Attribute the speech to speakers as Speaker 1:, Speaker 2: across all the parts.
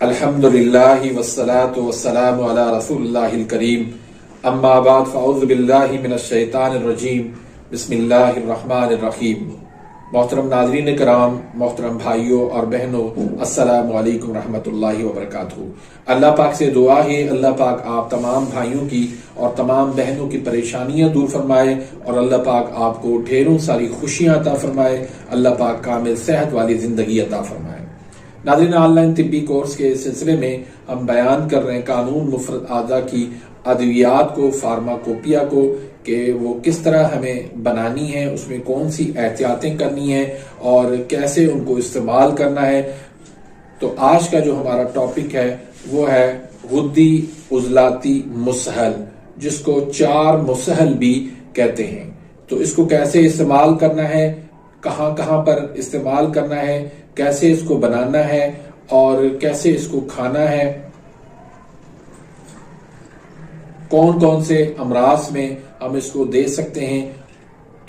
Speaker 1: अल्हम्दुलिल्लाहि वस्सलातु वस्सलामु अला रसूलिल्लाहिल करीम अम्मा बाद फ़अऊज़ु बिल्लाहि मिनश शैतानिर रजीम बिस्मिल्लाहिर रहमानिर रहीम। मोहतरम नाज़रीन कराम, मोहतरम भाइयों और बहनों, अस्सलामु अलैकुम रहमतुल्लाहि व बरकातुहू। अल्लाह पाक से दुआ है अल्लाह पाक आप तमाम भाइयों की और तमाम बहनों की परेशानियां दूर फरमाए और अल्लाह पाक आपको ढेरों सारी खुशियां अता फरमाए। अल्लाह पाक कामिल सेहत वाली जिंदगी अता फरमाए। नाज़रीन, ऑनलाइन तिब्बी कोर्स के सिलसिले में हम बयान कर रहे हैं कानून मुफरद आज़ा की अद्वियात को, फार्माकोपिया को, कि वो किस तरह हमें बनानी है, उसमें कौन सी एहतियातें करनी है और कैसे उनको इस्तेमाल करना है। तो आज का जो हमारा टॉपिक है वो है गुद्दी उजलाती मुसहल, जिसको 4 मुसहल भी कहते हैं। तो इसको कैसे इस्तेमाल करना है, कहां कहां पर इस्तेमाल करना है, कैसे इसको बनाना है और कैसे इसको खाना है, कौन कौन से अमराज में हम इसको दे सकते हैं,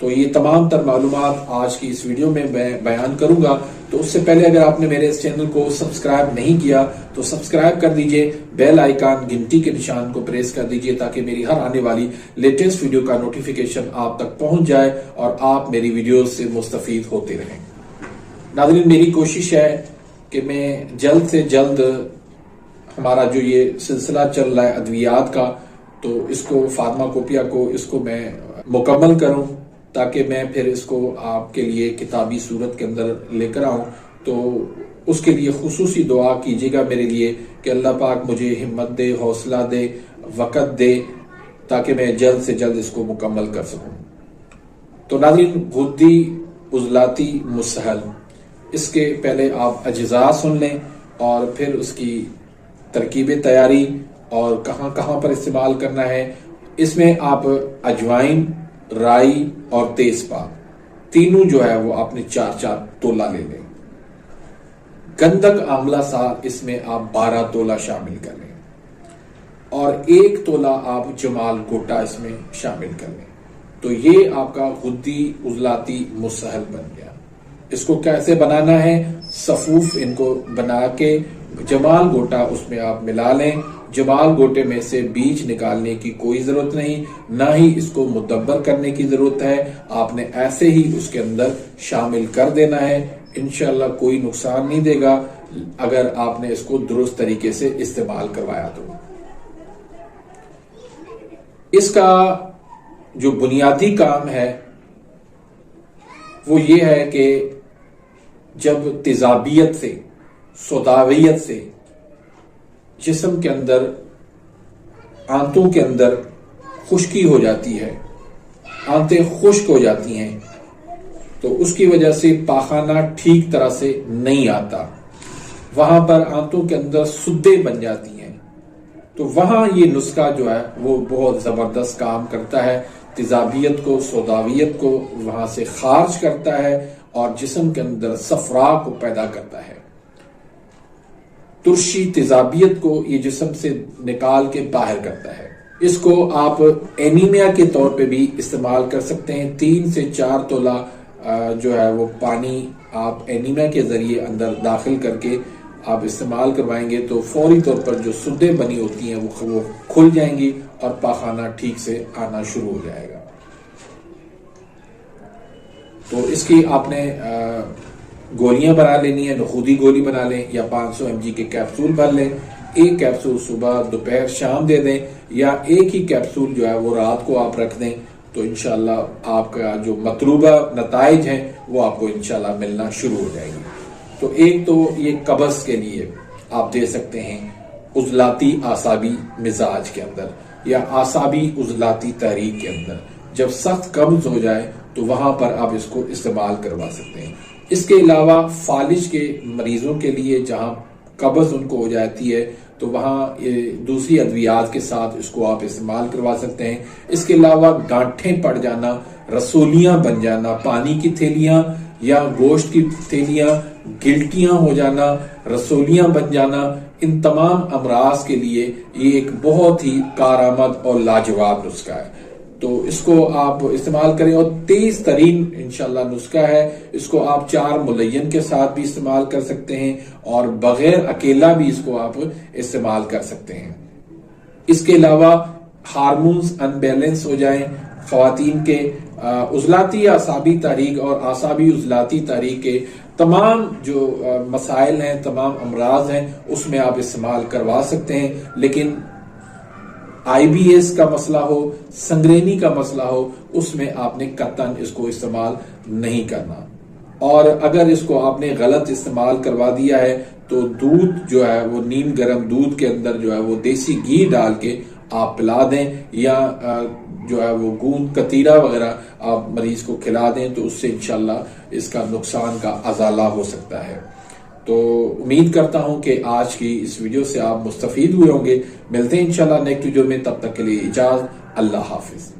Speaker 1: तो ये तमाम तर मालूमात आज की इस वीडियो में मैं बयान करूंगा। तो उससे पहले अगर आपने मेरे इस चैनल को सब्सक्राइब नहीं किया तो सब्सक्राइब कर दीजिए, बेल आइकन घंटी के निशान को प्रेस कर दीजिए ताकि मेरी हर आने वाली लेटेस्ट वीडियो का नोटिफिकेशन आप तक पहुंच जाए और आप मेरी वीडियो से मुस्तफीद होते रहें। नाज़रीन, मेरी कोशिश है कि मैं जल्द से जल्द हमारा जो ये सिलसिला चल रहा है अद्वियात का, तो इसको फार्माकोपिया को इसको मैं मुकम्मल करूं ताकि मैं फिर इसको आपके लिए किताबी सूरत के अंदर लेकर आऊं। तो उसके लिए खुसूसी दुआ कीजिएगा मेरे लिए कि अल्लाह पाक मुझे हिम्मत दे, हौसला दे, वक़्त दे ताकि मैं जल्द से जल्द इसको मुकम्मल कर सकूं। तो नाज़रीन, गुद्दी उजलाती मुसहल, इसके पहले आप अज्जा सुन लें और फिर उसकी तरकीब तैयारी और कहां कहां पर इस्तेमाल करना है। इसमें आप अजवाइन, राई और तेजपात तीनों जो है वो आपने 4-4 तोला ले लें। गंधक आंवला सार इसमें आप 12 तोला शामिल कर लें और 1 तोला आप जमाल गोटा इसमें शामिल कर लें। तो ये आपका गुद्दी उजलाती मुसहल बन गया। इसको कैसे बनाना है, सफूफ इनको बना के जमाल गोटा उसमें आप मिला लें। जमाल गोटे में से बीज निकालने की कोई जरूरत नहीं, ना ही इसको मुदब्बर करने की जरूरत है। आपने ऐसे ही उसके अंदर शामिल कर देना है। इंशाल्लाह कोई नुकसान नहीं देगा अगर आपने इसको दुरुस्त तरीके से इस्तेमाल करवाया तो। इसका जो बुनियादी काम है वो ये है कि जब तेजाबियत से, सोदावियत से जिस्म के अंदर, आंतों के अंदर खुश्की हो जाती है, आंतें खुश्क हो जाती हैं, तो उसकी वजह से पाखाना ठीक तरह से नहीं आता, वहां पर आंतों के अंदर सुद्दे बन जाती हैं। तो वहां ये नुस्खा जो है वो बहुत जबरदस्त काम करता है, तेजाबियत को, सोदावियत को वहां से खारिज करता है और जिस्म के अंदर सफरा को पैदा करता है। तुर्शी तेजाबियत को ये जिस्म से निकाल के बाहर करता है। इसको आप एनीमिया के तौर पे भी इस्तेमाल कर सकते हैं। 3 से 4 तोला जो है वो पानी आप एनीमिया के जरिए अंदर दाखिल करके आप इस्तेमाल करवाएंगे तो फौरी तौर पर जो सुद्दे बनी होती हैं वो खुल जाएंगी और पाखाना ठीक से आना शुरू हो जाएगा। तो इसकी आपने गोलियां बना लेनी है, नखूदी गोली बना लें या 500 mg के कैप्सूल भर लें। 1 कैप्सूल सुबह, दोपहर, शाम दे दें या एक ही कैप्सूल जो है वो रात को आप रख दें। तो इंशाल्लाह आपका जो मतलूबा नताइज हैं वो आपको इंशाल्लाह मिलना शुरू हो जाएंगे। तो एक तो ये कब्ज के लिए आप दे सकते हैं उजलाती आसाबी मिजाज के अंदर या आसाबी उजलाती तहरीक के अंदर। जब सख्त कब्ज हो जाए तो वहां पर आप इसको इस्तेमाल करवा सकते हैं। इसके अलावा फालिज के मरीजों के लिए जहां कब्ज उनको हो जाती है तो वहां दूसरी अद्वियात के साथ इसको आप इस्तेमाल करवा सकते हैं। इसके अलावा गांठें पड़ जाना, रसोलियां बन जाना, पानी की थैलियां या गोश्त की थैलियां, गिल्टियां हो जाना, रसोलियां बन जाना, इन तमाम अमराज के लिए ये एक बहुत ही कारआमद और लाजवाब नुस्खा है। तो इसको आप इस्तेमाल करें। और तेज तरीन इंशाल्लाह नुस्खा है, इसको आप 4 मुलय्यन के साथ भी इस्तेमाल कर सकते हैं और बगैर अकेला भी इसको आप इस्तेमाल कर सकते हैं। इसके अलावा हार्मोन्स अनबैलेंस हो जाएं, ख्वातीन के उजलाती आसाबी तारीख और आसाबी उजलाती तारीख के तमाम जो मसाइल हैं, तमाम अमराज हैं, उसमें आप इस्तेमाल करवा सकते हैं। लेकिन IBS का मसला हो, संगरेनी का मसला हो, उसमें आपने कतन इसको इस्तेमाल नहीं करना। और अगर इसको आपने गलत इस्तेमाल करवा दिया है तो दूध जो है वो नीम गर्म दूध के अंदर जो है वो देसी घी डाल के आप पिला दें, या जो है वो गूंद कतीरा वगैरह आप मरीज को खिला दें, तो उससे इंशाल्लाह इसका नुकसान का अजाला हो सकता है। तो उम्मीद करता हूं कि आज की इस वीडियो से आप मुस्तफीद हुए होंगे। मिलते हैं इंशाल्लाह नेक्स्ट वीडियो में, तब तक के लिए इजाजत, अल्लाह हाफिज।